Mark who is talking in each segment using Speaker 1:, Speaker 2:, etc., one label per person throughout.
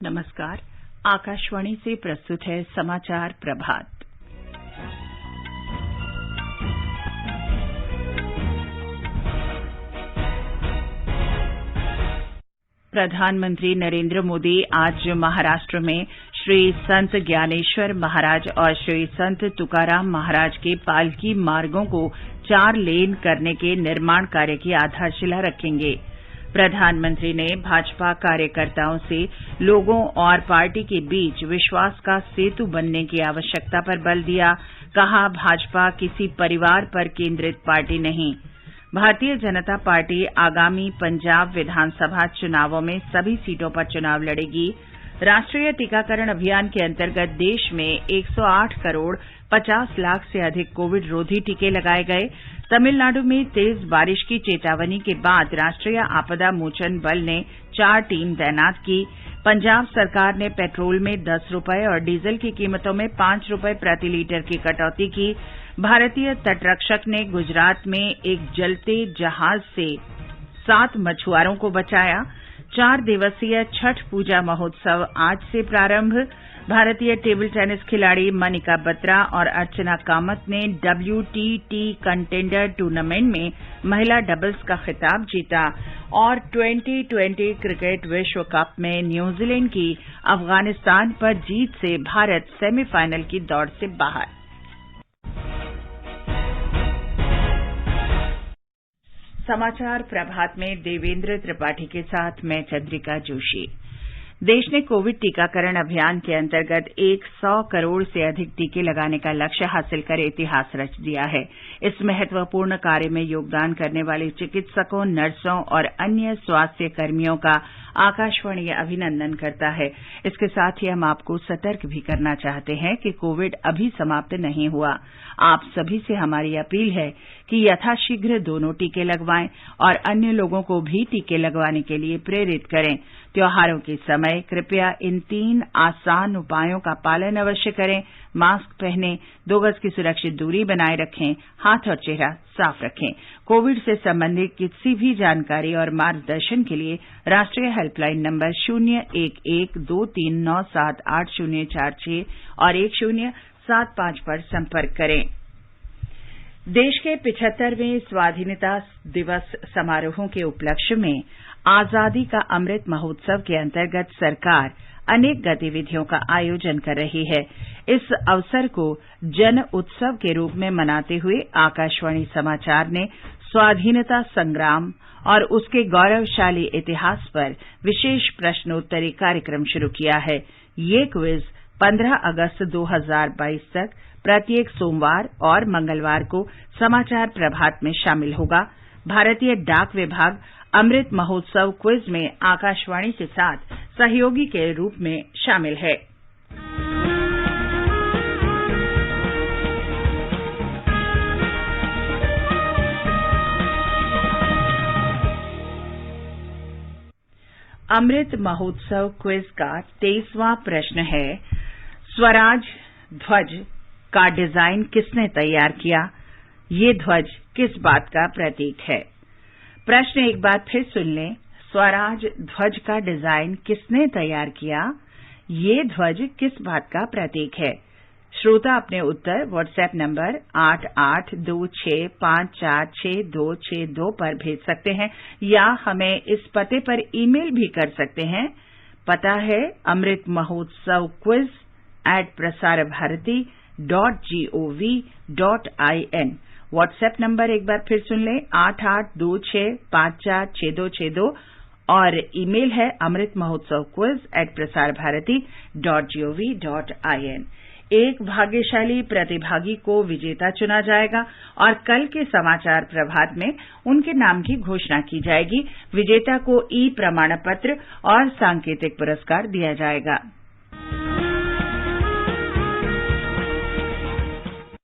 Speaker 1: नमस्कार। आकाशवाणी से प्रस्तुत है समाचार प्रभात। प्रधानमंत्री नरेंद्र मोदी आज महाराष्ट्र में श्री संत ज्ञानेश्वर महाराज और श्री संत तुकाराम महाराज के पालकी मार्गों को 4 लेन करने के निर्माण कार्य की आधारशिला रखेंगे। प्रधानमंत्री ने भाजपा कार्यकर्ताओं से लोगों और पार्टी के बीच विश्वास का सेतु बनने की आवश्यकता पर बल दिया। कहा, भाजपा किसी परिवार पर केंद्रित पार्टी नहीं। भारतीय जनता पार्टी आगामी पंजाब विधानसभा चुनावों में सभी सीटों पर चुनाव लड़ेगी। राष्ट्रीय टीकाकरण अभियान के अंतर्गत देश में 108 करोड़ 50 लाख से अधिक कोविड रोधी टीके लगाए गए। तमिलनाडु में तेज बारिश की चेतावनी के बाद राष्ट्रीय आपदा मोचन बल ने 4 टीम तैनात की। पंजाब सरकार ने पेट्रोल में 10 रुपये और डीजल की कीमतों में 5 रुपये प्रति लीटर की कटौती की। भारतीय तटरक्षक ने गुजरात में एक जलते जहाज से 7 मछुआरों को बचाया। 4 दिवसीय छठ पूजा महोत्सव आज से प्रारंभ। भारतीय टेबल टेनिस खिलाड़ी मनिका बत्रा और अर्चना कामत ने WTT कंटेंडर टूर्नामेंट में महिला डबल्स का खिताब जीता। और 2020 क्रिकेट विश्व कप में न्यूजीलैंड की अफगानिस्तान पर जीत से भारत सेमीफाइनल की दौड़ से बाहर। समाचार प्रभात में देवेंद्र त्रिपाठी के साथ मैं चंद्रिका जोशी। देश ने कोविड टीकाकरण अभियान के अंतर्गत 100 करोड़ से अधिक टीके लगाने का लक्ष्य हासिल कर इतिहास रच दिया है। इस महत्वपूर्ण कार्य में योगदान करने वाले चिकित्सकों, नर्सों और अन्य स्वास्थ्य कर्मियों का आकाशवाणी अभिनंदन करता है। इसके साथ ही हम आपको सतर्क भी करना चाहते हैं कि कोविड अभी समाप्त नहीं हुआ। आप सभी से हमारी अपील है कि यथाशीघ्र दोनों टीके लगवाएं और अन्य लोगों को भी टीके लगवाने के लिए प्रेरित करें। त्योहारों के समय कृपया इन 3 आसान उपायों का पालन अवश्य करें। मास्क पहनें, 2 गज की सुरक्षित दूरी बनाए रखें, हाथ और चेहरा साफ रखें। कोविड से संबंधित किसी भी जानकारी और मार्गदर्शन के लिए राष्ट्रीय हेल्पलाइन नंबर 01123978046 और 1075 पर संपर्क करें। देश के 75वें स्वाधीनता दिवस समारोहों के उपलक्ष्य में आजादी का अमृत महोत्सव के अंतर्गत सरकार अनेक गतिविधियों का आयोजन कर रही है। इस अवसर को जन उत्सव के रूप में मनाते हुए आकाशवाणी समाचार ने स्वाधीनता संग्राम और उसके गौरवशाली इतिहास पर विशेष प्रश्नोत्तरी कार्यक्रम शुरू किया है। ये क्विज 15 अगस्त 2022 तक प्रत्येक सोमवार और मंगलवार को समाचार प्रभात में शामिल होगा। भारतीय डाक विभाग अमृत महोत्सव क्विज में आकाशवाणी के साथ सहयोगी के रूप में शामिल है। अमृत महोत्सव क्विज का 23वां प्रश्न है, स्वराज ध्वज का डिजाइन किसने तैयार किया? ये ध्वज किस बात का प्रतीक है? प्रश्न एक बार फिर सुन लें। स्वराज ध्वज का डिजाइन किसने तैयार किया? ये ध्वज किस बात का प्रतीक है? श्रोता अपने उत्तर व्हाट्सएप नंबर 8826546262 पर भेज सकते हैं या हमें इस पते पर ईमेल भी कर सकते हैं। पता है Amrit Mahotsav quiz@prasarabharati.gov.in। WhatsApp number एक बार फिर सुन लें 8826546262 और ईमेल है amritmahotsav@prasarbharati.gov.in। एक भाग्यशाली प्रतिभागी को विजेता चुना जाएगा और कल के समाचार प्रभात में उनके नाम की घोषणा की जाएगी। विजेता को प्रमाण पत्र और सांकेतिक पुरस्कार दिया जाएगा।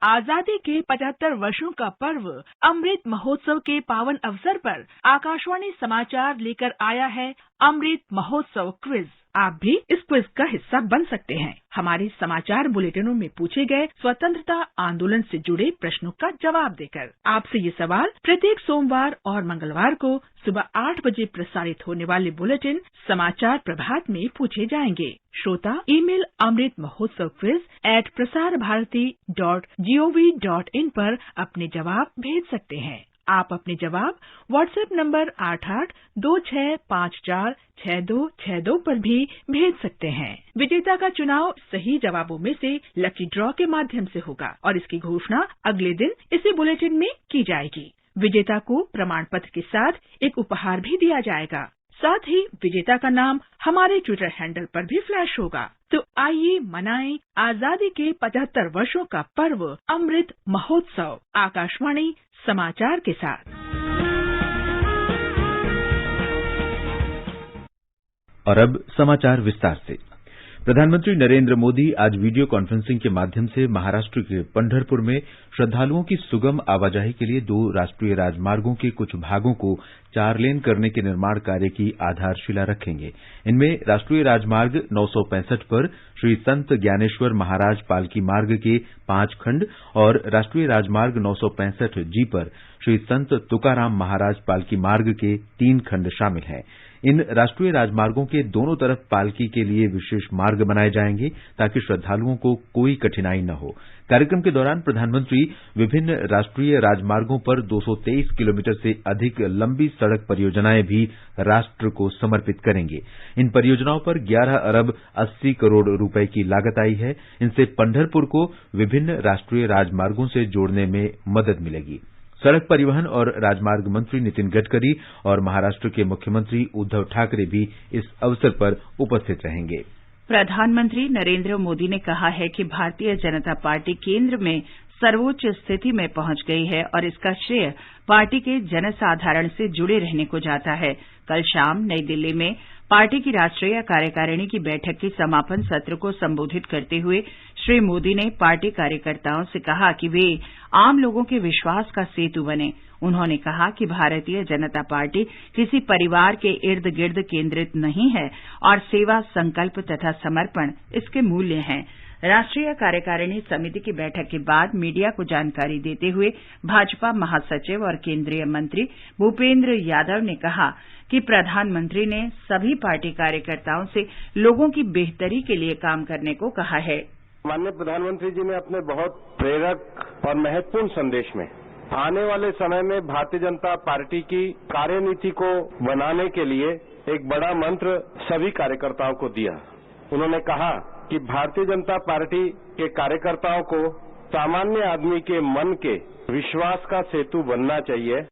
Speaker 2: आजादी के 75 वर्षों का पर्व अमृत महोत्सव के पावन अवसर पर आकाशवाणी समाचार लेकर आया है अमृत महोत्सव क्विज। आप भी इस क्विज का हिस्सा बन सकते हैं। हमारे समाचार बुलेटिनों में पूछे गए स्वतंत्रता आंदोलन से जुड़े प्रश्नों का जवाब देकर। आपसे ये सवाल प्रत्येक सोमवार और मंगलवार को सुबह 8 बजे प्रसारित होने वाले बुलेटिन समाचार प्रभात में पूछे जाएंगे। श्रोता ईमेल amritmahotsav@prasarbharati.gov.in पर अपने जवाब भेज सकते हैं। आप अपने जवाब व्हाट्सएप नंबर 8826546262 पर भी भेज सकते हैं। विजेता का चुनाव सही जवाबों में से लकी ड्रॉ के माध्यम से होगा और इसकी घोषणा अगले दिन इसी बुलेटिन में की जाएगी। विजेता को प्रमाण पत्र के साथ एक उपहार भी दिया जाएगा। साथ ही विजेता का नाम हमारे ट्विटर हैंडल पर भी फ्लैश होगा। तो आइए मनाएं आजादी के 75 वर्षों का पर्व अमृत महोत्सव आकाशवाणी समाचार के साथ।
Speaker 3: और अब समाचार विस्तार से। प्रधानमंत्री नरेंद्र मोदी आज वीडियो कॉन्फ्रेंसिंग के माध्यम से महाराष्ट्र के पंढरपुर में श्रद्धालुओं की सुगम आवाजाही के लिए 2 राष्ट्रीय राजमार्गों के कुछ भागों को 4 लेन करने के निर्माण कार्य की आधारशिला रखेंगे। इनमें राष्ट्रीय राजमार्ग 965 पर श्री संत ज्ञानेश्वर महाराज पालकी मार्ग के 5 खंड और राष्ट्रीय राजमार्ग 965 जी पर श्री संत तुकाराम महाराज पालकी मार्ग के 3 खंड शामिल हैं। इन राष्ट्रीय राजमार्गों के दोनों तरफ पालकी के लिए विशेष मार्ग बनाए जाएंगे ताकि श्रद्धालुओं को कोई कठिनाई न हो। कार्यक्रम के दौरान प्रधानमंत्री विभिन्न राष्ट्रीय राजमार्गों पर 223 किलोमीटर से अधिक लंबी सड़क परियोजनाएं भी राष्ट्र को समर्पित करेंगे। इन परियोजनाओं पर 11 अरब 80 करोड़ रुपए की लागत आई है। इनसे पंढरपुर को विभिन्न राष्ट्रीय राजमार्गों से जोड़ने में मदद मिलेगी। सड़क परिवहन और राजमार्ग मंत्री नितिन गडकरी और महाराष्ट्र के मुख्यमंत्री उद्धव ठाकरे भी इस अवसर पर उपस्थित रहेंगे।
Speaker 1: प्रधानमंत्री नरेंद्र मोदी ने कहा है कि भारतीय जनता पार्टी केंद्र में सर्वोच्च स्थिति में पहुंच गई है और इसका श्रेय पार्टी के जनसाधारण से जुड़े रहने को जाता है। कल शाम नई दिल्ली में पार्टी की राष्ट्रीय कार्यकारिणी की बैठक के समापन सत्र को संबोधित करते हुए श्री मोदी ने पार्टी कार्यकर्ताओं से कहा कि वे आम लोगों के विश्वास का सेतु बने। उन्होंने कहा कि भारतीय जनता पार्टी किसी परिवार के इर्द गिर्द केंद्रित नहीं है और सेवा, संकल्प तथा समर्पण इसके मूल्य हैं। राष्ट्रीय कार्यकारिणी समिति की बैठक के बाद मीडिया को जानकारी देते हुए भाजपा महासचिव और केंद्रीय मंत्री भूपेंद्र यादव ने कहा कि प्रधानमंत्री ने सभी पार्टी कार्यकर्ताओं से लोगों की बेहतरी के लिए काम करने को कहा है।
Speaker 4: माननीय प्रधानमंत्री जी ने अपने बहुत प्रेरक और महत्वपूर्ण संदेश में आने वाले समय में भारतीय जनता पार्टी की कार्यनीति को बनाने के लिए एक बड़ा मंत्र सभी कार्यकर्ताओं को दिया। उन्होंने कहा कि भारतीय जनता पार्टी के कार्यकर्ताओं को सामान्य आदमी के मन के विश्वास का सेतु बनना चाहिए।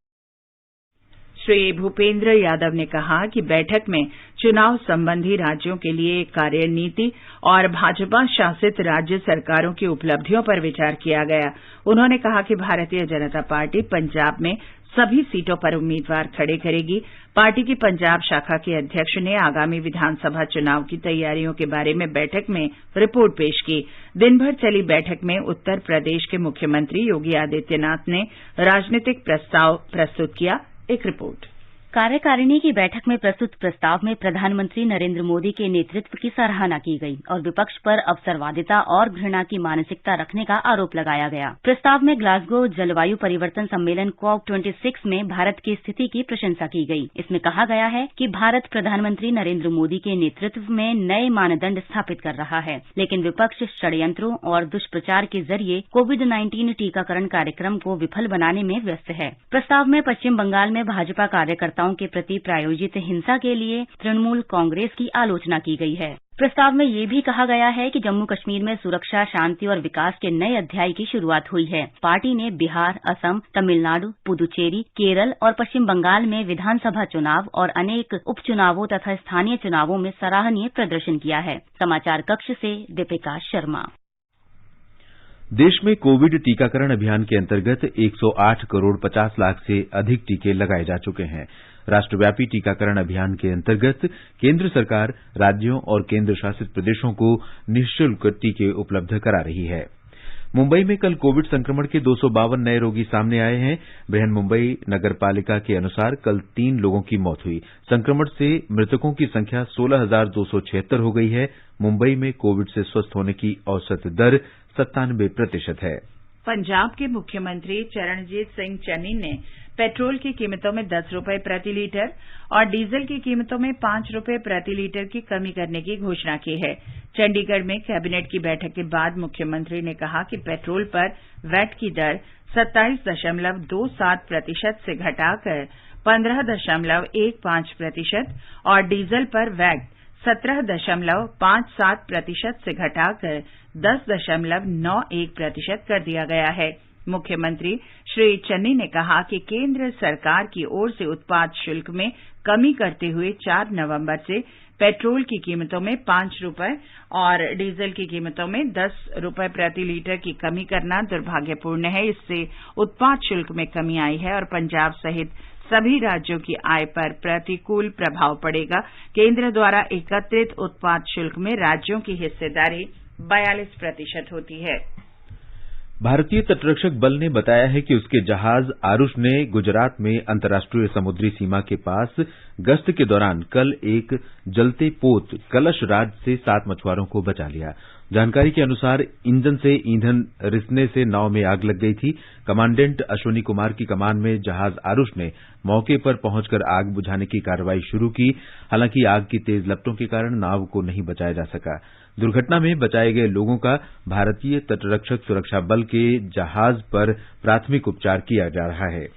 Speaker 1: श्री भूपेंद्र यादव ने कहा कि बैठक में चुनाव संबंधी राज्यों के लिए कार्यनीति और भाजपा शासित राज्य सरकारों की उपलब्धियों पर विचार किया गया। उन्होंने कहा कि भारतीय जनता पार्टी पंजाब में सभी सीटों पर उम्मीदवार खड़े करेगी। पार्टी की पंजाब शाखा के अध्यक्ष ने आगामी विधानसभा चुनाव की तैयारियों के बारे में बैठक में रिपोर्ट पेश की। दिन भर चली बैठक में उत्तर प्रदेश के मुख्यमंत्री योगी आदित्यनाथ ने राजनीतिक प्रस्ताव प्रस्तुत किया। एक रिपोर्ट।
Speaker 5: कार्यकारिणी की बैठक में प्रस्तुत प्रस्ताव में प्रधानमंत्री नरेंद्र मोदी के नेतृत्व की सराहना की गई और विपक्ष पर अवसरवादिता और घृणा की मानसिकता रखने का आरोप लगाया गया। प्रस्ताव में ग्लासगो जलवायु परिवर्तन सम्मेलन COP26 में भारत की स्थिति की प्रशंसा की गई। इसमें कहा गया है कि भारत प्रधानमंत्री नरेंद्र मोदी के नेतृत्व में नए मानदंड स्थापित कर रहा है, लेकिन विपक्ष षड्यंत्रों और दुष्प्रचार के जरिए कोविड-19 टीकाकरण कार्यक्रम को विफल बनाने में व्यस्त है। प्रस्ताव में पश्चिम बंगाल में भाजपा कार्यकर्ताओं के प्रति प्रायोजित हिंसा के लिए तृणमूल कांग्रेस की आलोचना की गई है। प्रस्ताव में ये भी कहा गया है कि जम्मू कश्मीर में सुरक्षा, शांति और विकास के नए अध्याय की शुरुआत हुई है। पार्टी ने बिहार, असम, तमिलनाडु, पुदुचेरी, केरल और पश्चिम बंगाल में विधानसभा चुनाव और अनेक उपचुनावों तथा स्थानीय चुनावों में सराहनीय प्रदर्शन किया है। समाचार कक्ष से दीपिका शर्मा।
Speaker 3: देश में कोविड टीकाकरण अभियान के अंतर्गत 108 करोड़ 50 लाख से अधिक टीके लगाए जा चुके हैं। राष्ट्रव्यापी टीकाकरण अभियान के अंतर्गत केंद्र सरकार राज्यों और केंद्र शासित प्रदेशों को निःशुल्क टीके उपलब्ध करा रही है। मुंबई में कल कोविड संक्रमण के 252 नए रोगी सामने आए हैं। बृहन मुंबई नगर पालिका के अनुसार कल 3 लोगों की मौत हुई। संक्रमण से मृतकों की संख्या 16,276 हो गई है। मुंबई में कोविड से स्वस्थ होने की औसत दर 97% है।
Speaker 1: पंजाब के मुख्यमंत्री चरणजीत सिंह चन्नी ने पेट्रोल की कीमतों में 10 रुपये प्रति लीटर और डीजल की कीमतों में 5 रुपये प्रति लीटर की कमी करने की घोषणा की है। चंडीगढ़ में कैबिनेट की बैठक के बाद मुख्यमंत्री ने कहा कि पेट्रोल पर वैट की दर 27.27% से घटाकर 15.15% और डीजल पर वैट 17.57% से घटाकर 10.91% कर दिया गया है। मुख्यमंत्री श्री चन्नी ने कहा कि केंद्र सरकार की ओर से उत्पाद शुल्क में कमी करते हुए 4 नवंबर से पेट्रोल की कीमतों में 5 रुपये और डीजल की कीमतों में 10 रुपये प्रति लीटर की कमी करना दुर्भाग्यपूर्ण है। इससे उत्पाद शुल्क में कमी आई है और पंजाब सहित सभी राज्यों की आय पर प्रतिकूल प्रभाव पड़ेगा। केंद्र द्वारा एकत्रित उत्पाद शुल्क में राज्यों की हिस्सेदारी 42% होती है।
Speaker 3: भारतीय तटरक्षक बल ने बताया है कि उसके जहाज आरुष ने गुजरात में अंतर्राष्ट्रीय समुद्री सीमा के पास गश्त के दौरान कल एक जलते पोत कलश राज से 7 मछुआरों को बचा लिया। जानकारी के अनुसार इंजन से ईंधन रिसने से नाव में आग लग गई थी। कमांडेंट अश्वनी कुमार की कमान में जहाज आरुष ने मौके पर पहुंचकर आग बुझाने की कार्रवाई शुरू की। हालांकि आग की तेज लपटों के कारण नाव को नहीं बचाया जा सका। दुर्घटना में बचाए गए लोगों का भारतीय तटरक्षक सुरक्षा बल के जहाज पर प्राथमिक उपचार किया जा रहा है।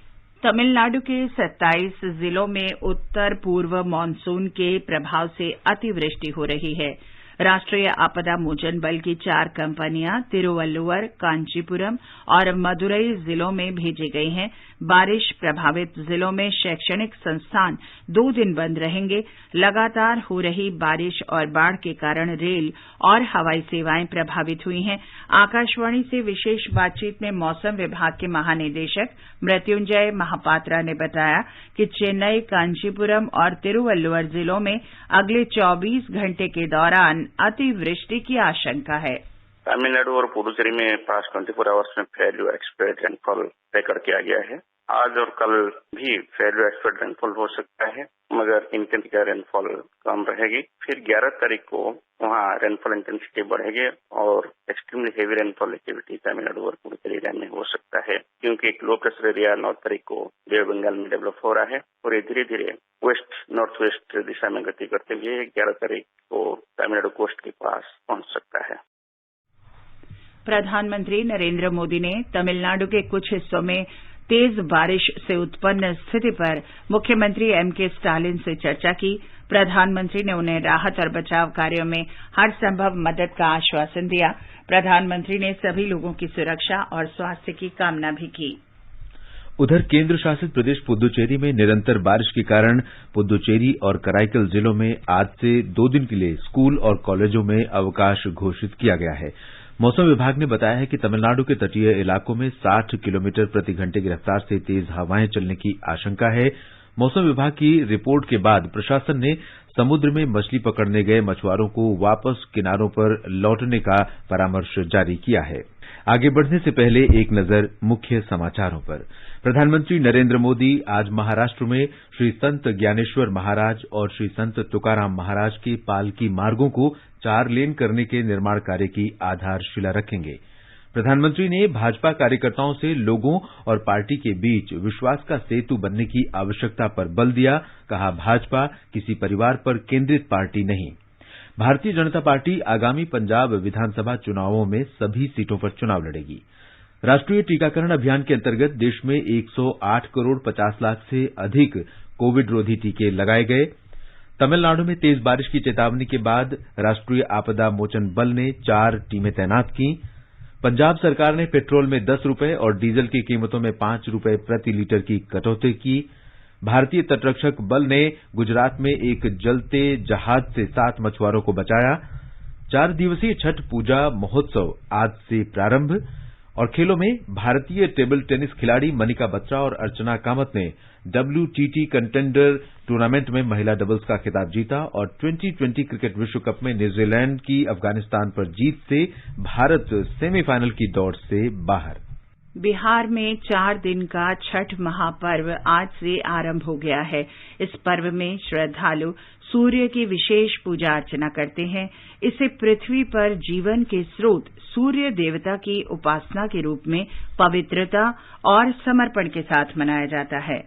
Speaker 1: तमिलनाडु के 27 जिलों में उत्तर पूर्व मानसून के प्रभाव से अतिवृष्टि हो रही है। राष्ट्रीय आपदा मोचन बल की 4 कंपनियां तिरुवल्लुवर, कांचीपुरम और मदुरई जिलों में भेजी गई हैं। बारिश प्रभावित जिलों में शैक्षणिक संस्थान 2 दिन बंद रहेंगे। लगातार हो रही बारिश और बाढ़ के कारण रेल और हवाई सेवाएं प्रभावित हुई हैं। आकाशवाणी से विशेष बातचीत में मौसम विभाग के महानिदेशक मृत्युंजय महापात्रा ने बताया कि चेन्नई, कांचीपुरम और तिरुवल्लुवर जिलों में अगले 24 घंटे के दौरान अतिवृष्टि की आशंका है।
Speaker 6: तमिलनाडु और पुडुचेरी में पास्ट 24 आवर्स में फेयरली एक्सपेक्टेड रेनफॉल रिकॉर्ड किया गया है। आज और कल भी फेयरली एक्सपेक्टेड रेनफॉल हो सकता है, मगर इंटेंसिटी का रेनफॉल कम रहेगी। फिर 11 तारीख को वहाँ रेनफॉल इंटेंसिटी बढ़ेगी और extremely heavy rainfall activity Tamil Nadu और पुडुचेरी एरिया में हो सकता है, क्योंकि एक लो प्रेशर एरिया 9 तारीख को बे ऑफ बंगाल में डेवलप हो रहा है और ये धीरे धीरे वेस्ट नॉर्थ वेस्ट दिशा में गति करते हुए 11 तारीख को तमिलनाडु कोस्ट के पास पहुंच सकता है।
Speaker 1: प्रधानमंत्री नरेंद्र मोदी ने तमिलनाडु के कुछ हिस्सों में तेज बारिश से उत्पन्न स्थिति पर मुख्यमंत्री एमके स्टालिन से चर्चा की। प्रधानमंत्री ने उन्हें राहत और बचाव कार्यों में हर संभव मदद का आश्वासन दिया। प्रधानमंत्री ने सभी लोगों की सुरक्षा और स्वास्थ्य की कामना भी की।
Speaker 3: उधर केंद्र शासित प्रदेश पुद्दुचेरी में निरंतर बारिश के कारण पुद्दुचेरी और कराईकल जिलों में आज से 2 दिन के लिए स्कूल और कॉलेजों में अवकाश घोषित किया गया है। मौसम विभाग ने बताया है कि तमिलनाडु के तटीय इलाकों में 60 किलोमीटर प्रति घंटे की रफ्तार से तेज हवाएं चलने की आशंका है। मौसम विभाग की रिपोर्ट के बाद प्रशासन ने समुद्र में मछली पकड़ने गए मछुआरों को वापस किनारों पर लौटने का परामर्श जारी किया है। आगे बढ़ने से पहले एक नजर मुख्य समाचारों पर। प्रधानमंत्री नरेंद्र मोदी आज महाराष्ट्र में श्री संत ज्ञानेश्वर महाराज और श्री संत तुकाराम महाराज के पालकी मार्गों को 4 लेन करने के निर्माण कार्य की आधारशिला रखेंगे। प्रधानमंत्री ने भाजपा कार्यकर्ताओं से लोगों और पार्टी के बीच विश्वास का सेतु बनने की आवश्यकता पर बल दिया। कहा, भाजपा किसी परिवार पर केंद्रित पार्टी नहीं। भारतीय जनता पार्टी आगामी पंजाब विधानसभा चुनावों में सभी सीटों पर चुनाव लड़ेगी। राष्ट्रीय टीकाकरण अभियान के अंतर्गत देश में 108 करोड़ 50 लाख से अधिक कोविड रोधी टीके लगाए गए। तमिलनाडु में तेज बारिश की चेतावनी के बाद राष्ट्रीय आपदा मोचन बल ने 4 टीमें तैनात की। पंजाब सरकार ने पेट्रोल में 10 रुपये और डीजल की कीमतों में 5 रुपये प्रति लीटर की कटौती की। भारतीय तटरक्षक बल ने गुजरात में एक जलते जहाज से 7 मछुआरों को बचाया। 4 दिवसीय छठ पूजा महोत्सव आज से प्रारंभ और खेलों में भारतीय टेबल टेनिस खिलाड़ी मनिका बत्रा और अर्चना कामत ने WTT कंटेंडर टूर्नामेंट में महिला डबल्स का खिताब जीता और 2020 क्रिकेट विश्व कप में न्यूजीलैंड की अफगानिस्तान पर जीत से भारत सेमीफाइनल की दौड़ से बाहर।
Speaker 1: बिहार में 4 दिन का छठ महापर्व आज से आरंभ हो गया है। इस पर्व में श्रद्धालु सूर्य की विशेष पूजा अर्चना करते हैं। इसे पृथ्वी पर जीवन के स्रोत सूर्य देवता की उपासना के रूप में पवित्रता और समर्पण के साथ मनाया जाता है।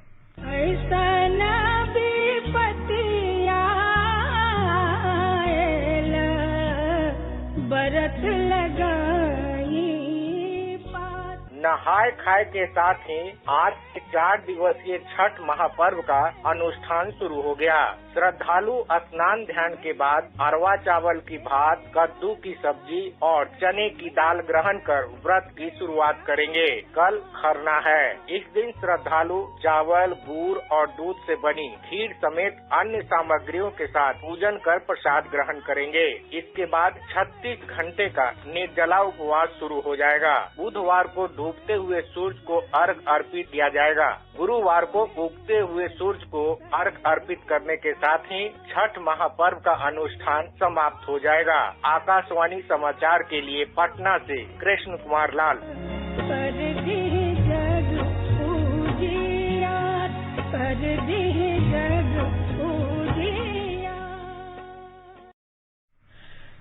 Speaker 7: नहाय खाए के साथ ही आज 4 दिवसीय छठ महापर्व का अनुष्ठान शुरू हो गया। श्रद्धालु स्नान ध्यान के बाद अरवा चावल की भात, कद्दू की सब्जी और चने की दाल ग्रहण कर व्रत की शुरुआत करेंगे। कल खरना है। इस दिन श्रद्धालु चावल, गुड़ और दूध से बनी खीर समेत अन्य सामग्रियों के साथ पूजन कर प्रसाद ग्रहण करेंगे। इसके बाद 36 घंटे का निर्जला उपवास शुरू हो जाएगा। बुधवार को डूबते हुए सूर्य को अर्घ अर्पित किया जाएगा। गुरुवार को उगते हुए सूर्य को अर्घ अर्पित करने के साथ ही छठ महापर्व का अनुष्ठान समाप्त हो जाएगा। आकाशवाणी समाचार के लिए पटना से कृष्ण कुमार लाल।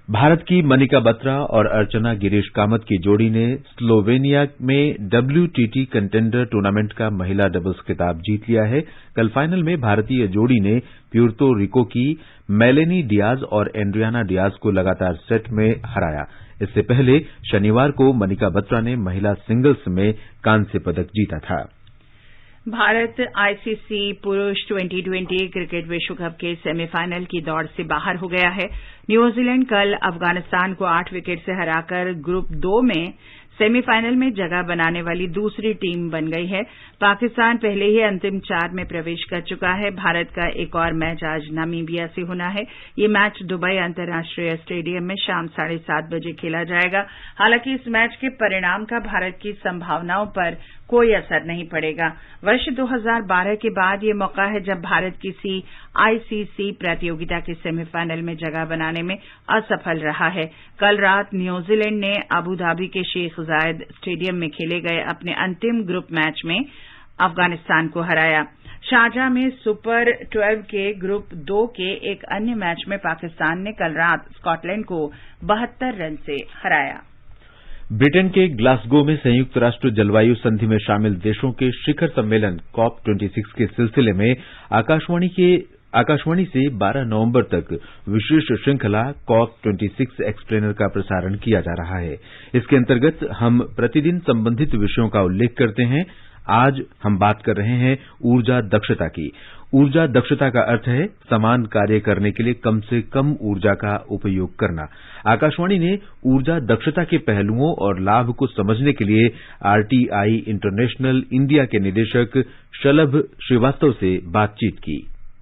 Speaker 3: भारत की मनिका बत्रा और अर्चना गिरीश कामत की जोड़ी ने स्लोवेनिया में WTT कंटेंडर टूर्नामेंट का महिला डबल्स खिताब जीत लिया है। कल फाइनल में भारतीय जोड़ी ने प्यूर्तो रिको की मेलेनी डियाज और एंड्रियाना डियाज को लगातार सेट में हराया। इससे पहले शनिवार को मनिका बत्रा ने महिला सिंगल्स में कांस्य पदक जीता था।
Speaker 1: भारत ICC पुरुष 2020 क्रिकेट विश्व कप के सेमीफाइनल की दौड़ से बाहर हो गया है। न्यूजीलैंड कल अफगानिस्तान को 8 विकेट से हराकर ग्रुप 2 में सेमीफाइनल में जगह बनाने वाली दूसरी टीम बन गई है। पाकिस्तान पहले ही अंतिम 4 में प्रवेश कर चुका है। भारत का एक और मैच आज नामीबिया से होना है। ये मैच दुबई अंतर्राष्ट्रीय स्टेडियम में शाम 7:30 बजे खेला जाएगा। हालांकि इस मैच के परिणाम का भारत की संभावनाओं पर कोई असर नहीं पड़ेगा। वर्ष 2012 के बाद ये मौका है जब भारत किसी ICC प्रतियोगिता के सेमीफाइनल में जगह बनाने में असफल रहा है। कल रात न्यूजीलैंड ने अबू धाबी के शेख जायद स्टेडियम में खेले गए अपने अंतिम ग्रुप मैच में अफगानिस्तान को हराया। शारजाह में सुपर 12 के ग्रुप 2 के एक अन्य मैच में पाकिस्तान ने कल रात स्कॉटलैंड को 72 रन से हराया।
Speaker 3: ब्रिटेन के ग्लासगो में संयुक्त राष्ट्र जलवायु संधि में शामिल देशों के शिखर सम्मेलन COP26 के सिलसिले में आकाशवाणी से 12 नवंबर तक विशेष श्रृंखला COP26 एक्सप्लेनर का प्रसारण किया जा रहा है। इसके अंतर्गत हम प्रतिदिन संबंधित विषयों का उल्लेख करते हैं। आज हम बात कर रहे हैं ऊर्जा दक्षता की। ऊर्जा दक्षता का अर्थ है समान कार्य करने के लिए कम से कम ऊर्जा का उपयोग करना। आकाशवाणी ने ऊर्जा दक्षता के पहलुओं और लाभ को समझने के लिए RTI इंटरनेशनल इंडिया के निदेशक शलभ श्रीवास्तव से बातचीत की।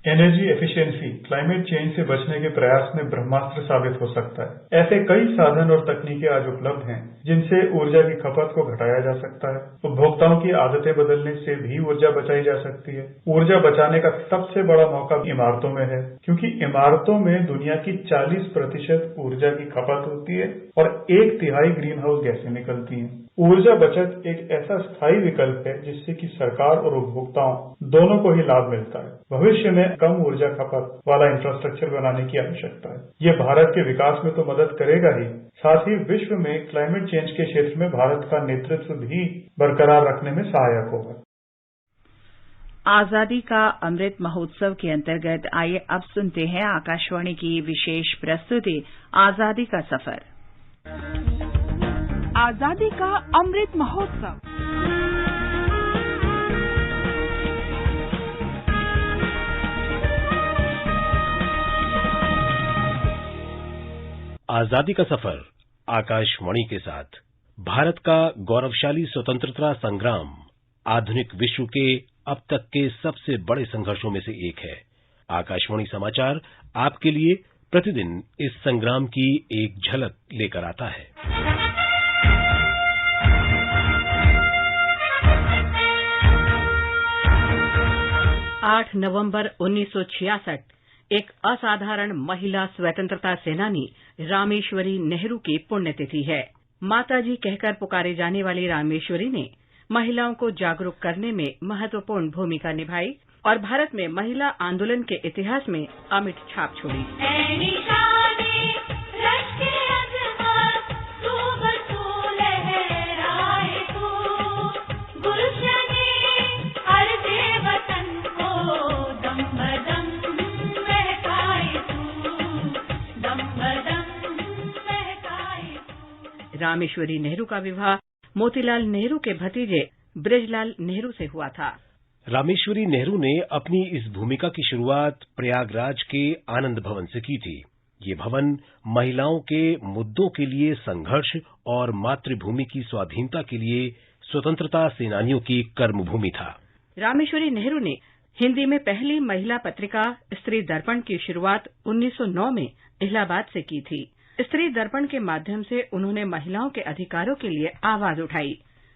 Speaker 8: एनर्जी एफिशिएंसी क्लाइमेट चेंज से बचने के प्रयास में ब्रह्मास्त्र साबित हो सकता है। ऐसे कई साधन और तकनीकें आज उपलब्ध हैं जिनसे ऊर्जा की खपत को घटाया जा सकता है। उपभोक्ताओं की आदतें बदलने से भी ऊर्जा बचाई जा सकती है। ऊर्जा बचाने का सबसे बड़ा मौका इमारतों में है, क्योंकि इमारतों में दुनिया की 40% ऊर्जा की खपत होती है और 1/3 ग्रीन हाउस गैसें निकलती हैं। ऊर्जा बचत एक ऐसा स्थायी विकल्प है जिससे कि सरकार और उपभोक्ताओं दोनों को ही लाभ मिलता है। भविष्य में कम ऊर्जा खपत वाला इंफ्रास्ट्रक्चर बनाने की आवश्यकता है। ये भारत के विकास में तो मदद करेगा ही, साथ ही विश्व में क्लाइमेट चेंज के क्षेत्र में भारत का नेतृत्व भी बरकरार रखने में सहायक होगा।
Speaker 1: आजादी का अमृत महोत्सव के अंतर्गत आइए अब सुनते हैं आकाशवाणी की विशेष प्रस्तुति आजादी का सफर।
Speaker 2: आजादी का अमृत महोत्सव।
Speaker 9: आजादी का सफर आकाशवाणी के साथ। भारत का गौरवशाली स्वतंत्रता संग्राम आधुनिक विश्व के अब तक के सबसे बड़े संघर्षों में से एक है। आकाशवाणी समाचार आपके लिए प्रतिदिन इस संग्राम की एक झलक लेकर आता है।
Speaker 10: 8 नवंबर 1966 एक असाधारण महिला स्वतंत्रता सेनानी रामेश्वरी नेहरू की पुण्यतिथि है। माताजी कहकर पुकारे जाने वाली रामेश्वरी ने महिलाओं को जागरूक करने में महत्वपूर्ण भूमिका निभाई और भारत में महिला आंदोलन के इतिहास में अमिट छाप छोड़ी। रामेश्वरी नेहरू का विवाह मोतीलाल नेहरू के भतीजे ब्रजलाल नेहरू से हुआ था।
Speaker 9: रामेश्वरी नेहरू ने अपनी इस भूमिका की शुरुआत प्रयागराज के आनंद भवन से की थी। ये भवन महिलाओं के मुद्दों के लिए संघर्ष और मातृभूमि की स्वाधीनता के लिए स्वतंत्रता सेनानियों की कर्मभूमि था।
Speaker 10: रामेश्वरी नेहरू ने हिंदी में पहली महिला पत्रिका स्त्री दर्पण की शुरुआत 1909 में इलाहाबाद से की थी। स्त्री दर्पण के माध्यम से उन्होंने महिलाओं के अधिकारों के लिए आवाज उठाई।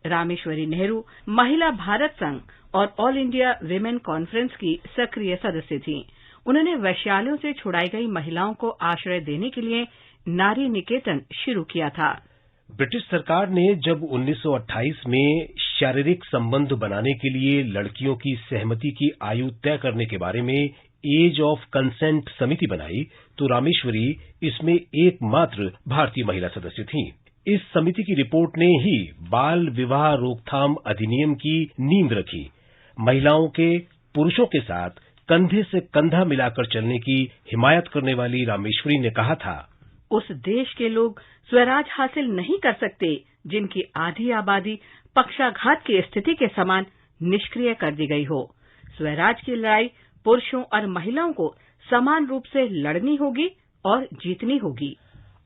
Speaker 10: रामेश्वरी नेहरू महिला भारत संघ और ऑल इंडिया वीमेन कॉन्फ्रेंस की सक्रिय सदस्य थीं। उन्होंने वैश्यालयों से छुड़ाई गई महिलाओं को आश्रय देने के लिए नारी निकेतन शुरू किया था।
Speaker 9: ब्रिटिश सरकार ने जब 1928 में शारीरिक संबंध बनाने के लिए लड़कियों की सहमति की आयु तय करने के बारे में एज ऑफ कंसेंट समिति बनाई तो रामेश्वरी इसमें एकमात्र भारतीय महिला सदस्य थीं। इस समिति की रिपोर्ट ने ही बाल विवाह रोकथाम अधिनियम की नींव रखी। महिलाओं के पुरुषों के साथ कंधे से कंधा मिलाकर चलने की हिमायत करने वाली रामेश्वरी ने कहा था,
Speaker 10: उस देश के लोग स्वराज हासिल नहीं कर सकते जिनकी आधी आबादी पक्षाघात की स्थिति के समान निष्क्रिय कर दी गई हो। स्वराज की लड़ाई पुरुषों और महिलाओं को समान रूप से लड़नी होगी और जीतनी होगी।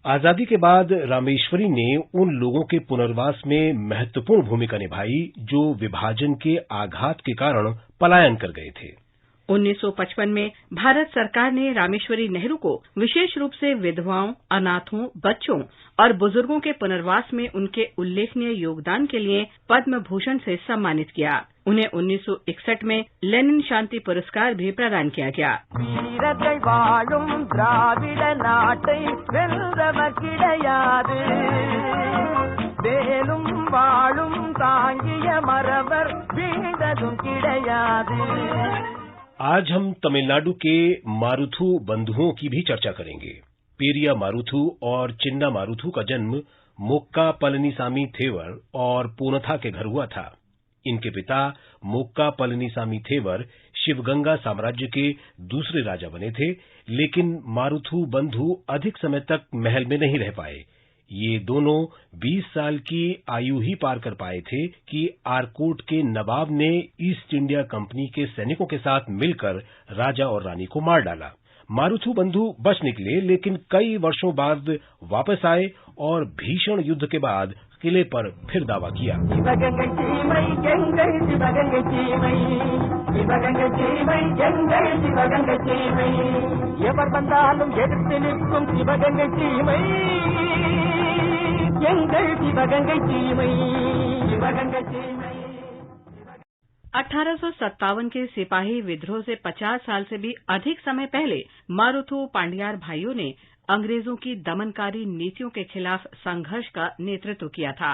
Speaker 9: आजादी के बाद रामेश्वरी ने उन लोगों के पुनर्वास में महत्वपूर्ण भूमिका निभाई जो विभाजन के आघात के कारण पलायन कर गए थे।
Speaker 10: 1955 में भारत सरकार ने रामेश्वरी नेहरू को विशेष रूप से विधवाओं, अनाथों, बच्चों और बुजुर्गों के पुनर्वास में उनके उल्लेखनीय योगदान के लिए पद्म भूषण से सम्मानित किया। उन्हें 1961 में लेनिन शांति पुरस्कार भी प्रदान किया गया।
Speaker 9: आज हम तमिलनाडु के मारुथु बंधुओं की भी चर्चा करेंगे। पेरिया मारुथु और चिन्ना मारुथु का जन्म मोक्का पलनीसामी थेवर और पूनथा के घर हुआ था। इनके पिता मोक्का पलनीसामी थेवर शिवगंगा साम्राज्य के दूसरे राजा बने थे, लेकिन मारुथु बंधु अधिक समय तक महल में नहीं रह पाए। ये दोनों 20 साल की आयु ही पार कर पाए थे कि आरकोट के नवाब ने ईस्ट इंडिया कंपनी के सैनिकों के साथ मिलकर राजा और रानी को मार डाला। मारुथु बंधु बच निकले, लेकिन कई वर्षों बाद वापस आए और भीषण युद्ध के बाद किले पर फिर दावा किया।
Speaker 10: अठारह सौ 57 के सिपाही विद्रोह से 50 साल से भी अधिक समय पहले मारुथु पांडियार भाइयों ने अंग्रेजों की दमनकारी नीतियों के खिलाफ संघर्ष का नेतृत्व किया था।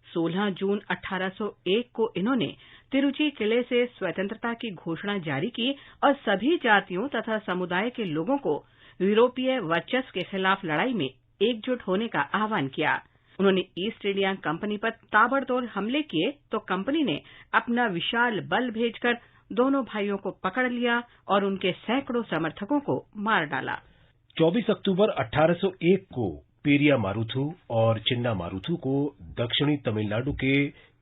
Speaker 10: 16 जून 1801 को इन्होंने तिरुचि किले से स्वतंत्रता की घोषणा जारी की और सभी जातियों तथा समुदाय के लोगों को यूरोपीय वर्चस्व के खिलाफ लड़ाई में एकजुट होने का आह्वान किया। उन्होंने ईस्ट इंडिया कंपनी पर ताबड़तोड़ हमले किए तो कंपनी ने अपना विशाल बल भेजकर दोनों भाइयों को पकड़ लिया और उनके सैकड़ों समर्थकों को मार डाला।
Speaker 9: 24 अक्टूबर 1801 को पेरिया मारुथु और चिन्ना मारुथु को दक्षिणी तमिलनाडु के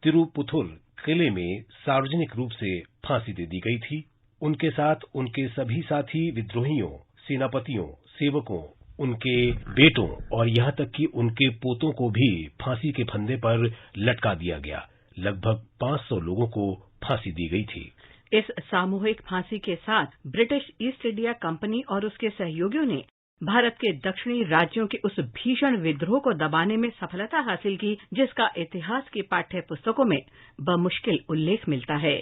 Speaker 9: तिरुपुथुर किले में सार्वजनिक रूप से फांसी दे दी गई थी। उनके साथ उनके सभी साथी विद्रोहियों, सेनापतियों, सेवकों, उनके बेटों और यहां तक कि उनके पोतों को भी फांसी के फंदे पर लटका दिया गया। लगभग 500 लोगों को फांसी दी गई थी।
Speaker 10: इस सामूहिक फांसी के साथ ब्रिटिश ईस्ट इंडिया कंपनी और उसके सहयोगियों ने भारत के दक्षिणी राज्यों के उस भीषण विद्रोह को दबाने में सफलता हासिल की, जिसका इतिहास की पाठ्य पुस्तकों में बमुश्किल उल्लेख मिलता है।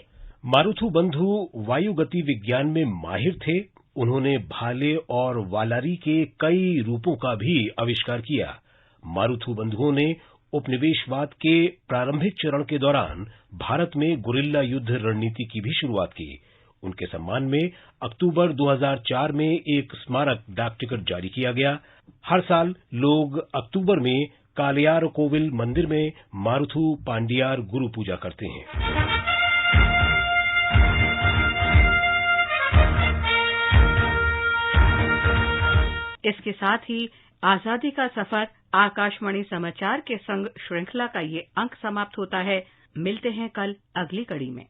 Speaker 9: मारुथु बंधु वायुगति विज्ञान में माहिर थे। उन्होंने भाले और वालारी के कई रूपों का भी आविष्कार किया। मारुथु बंधुओं ने उपनिवेशवाद के प्रारंभिक चरण के दौरान भारत में गुरिल्ला युद्ध रणनीति की भी शुरुआत की। उनके सम्मान में अक्टूबर 2004 में एक स्मारक डाक टिकट जारी किया गया। हर साल लोग अक्टूबर में कालियार कोविल मंदिर में मारुथु पांडियार गुरु पूजा करते हैं।
Speaker 10: इसके साथ ही आजादी का सफर आकाशवाणी समाचार के संग श्रृंखला का ये अंक समाप्त होता है। मिलते हैं कल अगली कड़ी में।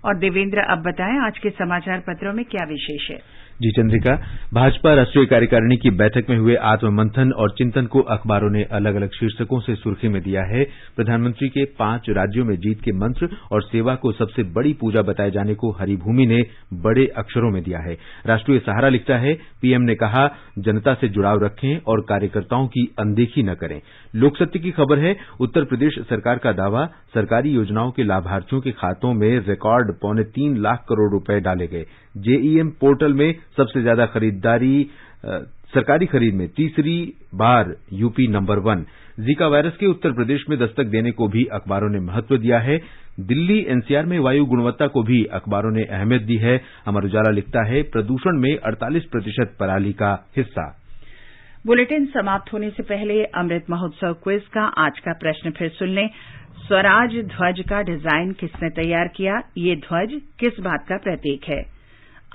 Speaker 1: और देवेंद्र, अब बताएं आज के समाचार पत्रों में क्या विशेष है।
Speaker 3: जी चंद्रिका, भाजपा राष्ट्रीय कार्यकारिणी की बैठक में हुए आत्ममंथन और चिंतन को अखबारों ने अलग अलग शीर्षकों से सुर्खी में दिया है। प्रधानमंत्री के 5 राज्यों में जीत के मंत्र और सेवा को सबसे बड़ी पूजा बताए जाने को हरिभूमि ने बड़े अक्षरों में दिया है। राष्ट्रीय सहारा लिखता है, पीएम ने कहा जनता से जुड़ाव रखें और कार्यकर्ताओं की अनदेखी न करें। लोकसत्य की खबर है, उत्तर प्रदेश सरकार का दावा, सरकारी योजनाओं के लाभार्थियों के खातों में रिकॉर्ड 3.25 लाख करोड़ रुपए डाले गए। जेईएम पोर्टल में सबसे ज्यादा खरीदारी, सरकारी खरीद में तीसरी बार यूपी नंबर 1। जीका वायरस के उत्तर प्रदेश में दस्तक देने को भी अखबारों ने महत्व दिया है। दिल्ली एनसीआर में वायु गुणवत्ता को भी अखबारों ने अहमियत दी है। अमर उजाला लिखता है, प्रदूषण में 48% पराली का हिस्सा।
Speaker 1: बुलेटिन समाप्त होने से पहले अमृत महोत्सव क्विज का आज का प्रश्न फिर सुन लें। स्वराज ध्वज का डिजाइन किसने तैयार किया? ये ध्वज किस बात का प्रतीक है?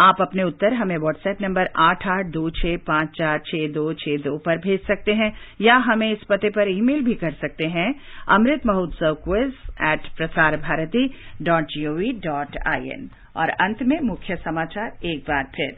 Speaker 1: आप अपने उत्तर हमें व्हाट्सएप नंबर 8826546262 पर भेज सकते हैं या हमें इस पते पर ईमेल भी कर सकते हैं, amritmahotsav@prasarabharati.gov.in। और अंत में मुख्य समाचार एक बार फिर।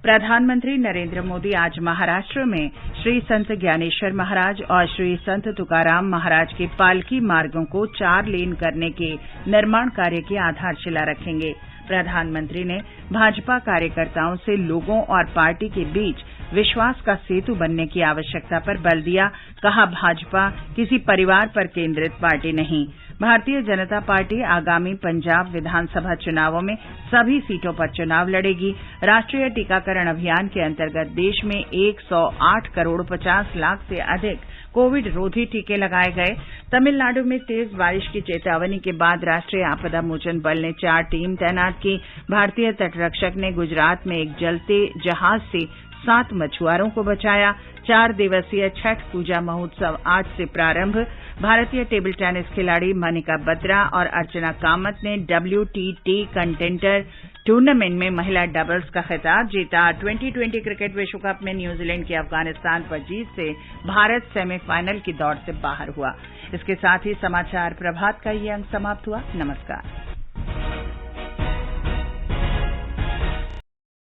Speaker 1: प्रधानमंत्री नरेंद्र मोदी आज महाराष्ट्र में श्री संत ज्ञानेश्वर महाराज और श्री संत तुकाराम महाराज के पालकी मार्गों को 4 लेन करने के निर्माण कार्य की आधारशिला रखेंगे। प्रधानमंत्री ने भाजपा कार्यकर्ताओं से लोगों और पार्टी के बीच विश्वास का सेतु बनने की आवश्यकता पर बल दिया। कहा, भाजपा किसी परिवार पर केंद्रित पार्टी नहीं। भारतीय जनता पार्टी आगामी पंजाब विधानसभा चुनावों में सभी सीटों पर चुनाव लड़ेगी। राष्ट्रीय टीकाकरण अभियान के अंतर्गत देश में 108 करोड़ 50 लाख से अधिक कोविड रोधी टीके लगाए गए। तमिलनाडु में तेज बारिश की चेतावनी के बाद राष्ट्रीय आपदा मोचन बल ने 4 टीम तैनात की। भारतीय तटरक्षक ने गुजरात में एक जलते जहाज से 7 मछुआरों को बचाया। 4 दिवसीय छठ पूजा महोत्सव आज से प्रारंभ। भारतीय टेबल टेनिस खिलाड़ी मनिका बत्रा और अर्चना कामत ने WTT कंटेंटर टूर्नामेंट में महिला डबल्स का खिताब जीता। 2020 क्रिकेट विश्व कप में न्यूजीलैंड की अफगानिस्तान पर जीत से भारत सेमीफाइनल की दौड़ से बाहर हुआ। इसके साथ ही समाचार प्रभात का ये अंक समाप्त हुआ। नमस्कार।